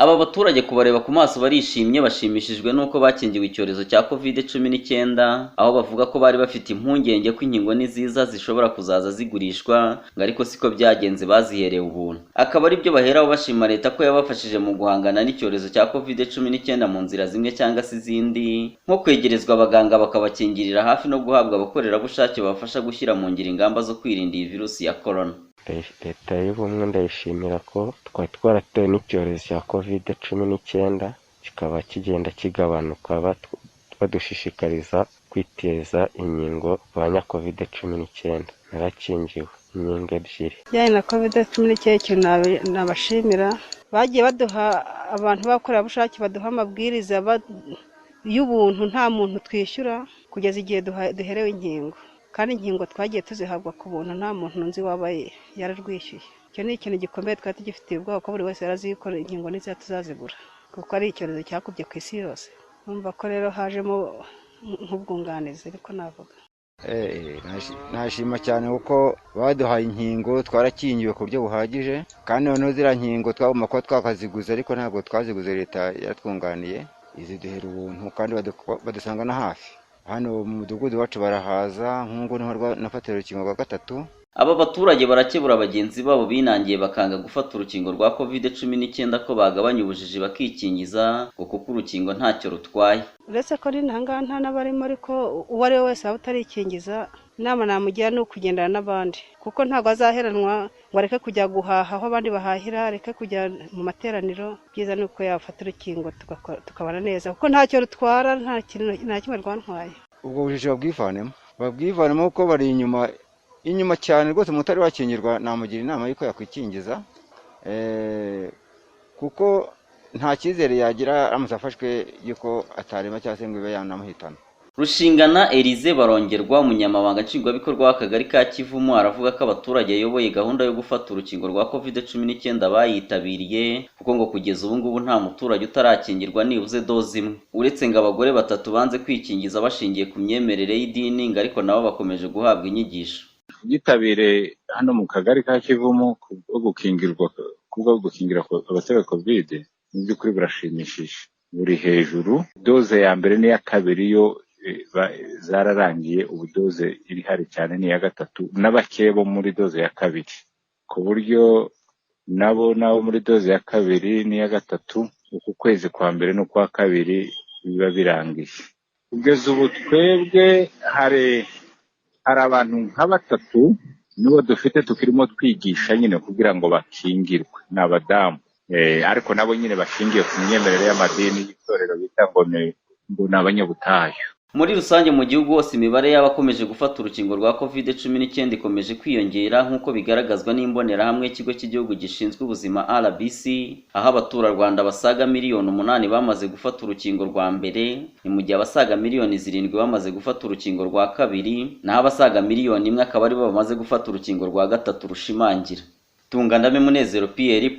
Aba baturage kubareba ku maso barishimye bashimishijwe nuko bakingiwe icyorezo cya COVID-19, aho bavuga ko bari bafite impungenge ko inkingo nziza zishobora kuzaza zigurishwa, ngo ariko siko byagenze baziherewe ubuntu. Akaba ari byo baheraho bashima leta ko yabafashije mu guhangana n'icyorezo cya COVID-19 mu nzira zimwe cyangwa se izindi, nko kwegerezwa abaganga bakabakingirira hafi no guhabwa abakorerabushake babafasha gushyira mu ngiro ingamba zo kwirinda iyi virusi ya corona. Leta y'ubumwe ndayishimira ko twari twaratewe n'icyorezo cya COVID-19 kikaba kigenda kigabanuka, badushishikariza kwiteza inkingo banya COVID-19. Narakingiwe inkingo ebyiri. Bijyanye na COVID-19 nabashimira, bagiye baduha abantu bakorerabushake baduha amabwiriza y'ubuntu, nta muntu twishyura kugeza igihe duherewe inkingo, kandi inkingo twagiye tuzihabwa ku buntu, nta muntu nzi wabaye yararwishyuye. Icyo ni ikintu gikomeye twari tugifitiye ubwoba ko buri wese yarazikora inkingo n'izo tuzazigura, kuko ari icyorezo cyakubye ku isi yose. Numva ko rero hajemo nk'ubwunganizi, ariko navuga nashima cyane kuko baduhaye inkingo, twarakingiwe ku buryo buhagije, kandi noneho ziriya nkingo twagomba kuba twakaziguza, ariko ntabwo twaziguze, leta yaratwunganiye iziduhera ubuntu kandi badusanga na hafi. Hano mu mudugudu wacu barahaza, nk'ubu niho nafatira urukingo rwa 3. Aba baturage barakebura bagenzi babo binangiye bakanga gufata urukingo rwa COVID-19 ko bagabanya ubujiji bakikingiza, kuko urukingo ntacyo rutwaye. Uretse ko n'intanga nta n'abarimo, ariko uwo ari we wese waba utarikingiza, inama namugira ni ukugendana n'abandi, kuko ntabwo azaheranwa ngo areke kujya guhaha aho abandi bahahira, areke kujya mu materaniro. Byiza ni uko yafata urukingo tukabana neza, kuko ntacyo rutwara, nta kimwe rwantwaye. Ubwo bujiji babwivanemo kuko bari inyuma cyane rwose. Umutari wakingirwa namugira inama y'uko yakwikingiza, kuko nta cyizere yagira aramutse afashwe yuko atarema cyangwa se ngo ibe yanamuhitana. Rushingana Elize Barongerwa, umunyamabanga nshingwabikorwa w'akagari ka Kivumu, aravuga ko abaturage ayoboye gahunda yo gufata urukingo rwa COVID-19 bayitabiriye, kuko ngo kugeza ubu ngubu nta muturage utarakingirwa nibuze doze imwe, uretse ngo abagore 3 banze kwikingiza bashingiye ku myemerere y'idini, ngo ariko nabo bakomeje guhabwa inyigisho. Yitabire hano mu kagari ka Kivumu kubwo gukingira abatera COVID, mu by'ukuri burashimishije, buri hejuru. Doze ya mbere n'iya kabiri yo zararangiye, ubu doze iri hari cyane ni iya 3, n'abakeye bo muri doze ya 2, ku buryo nabo muri doze ya 2 n'iya 3 uku kwezi kwa mbere no kwa kabiri biba birangiye. Kugeza ubu twebwe hari abantu nka 3 nibo dufite tukirimo twigisha nyine kugira ngo bakingirwe, n'abadamu, ariko nabo nyine bashingiye ku myemerere y'amadini y'itorero bita ngo ni abanyabutayu. Muri rusange mu gihugu hose imibare y'abakomeje gufata urukingo rwa COVID-19 ikomeje kwiyongera, nk'uko bigaragazwa n'imbonerahamwe y'ikigo cy'igihugu gishinzwe ubuzima RBC, aho abaturarwanda basaga miliyoni 8 bamaze gufata urukingo rwa mbere, ni mu gihe abasaga miliyoni 7 bamaze gufata urukingo rwa kabiri, naho abasaga miliyoni 1 akaba ari bo bamaze gufata urukingo rwa 3 rushimangira. Tungandame Munezero Pierre.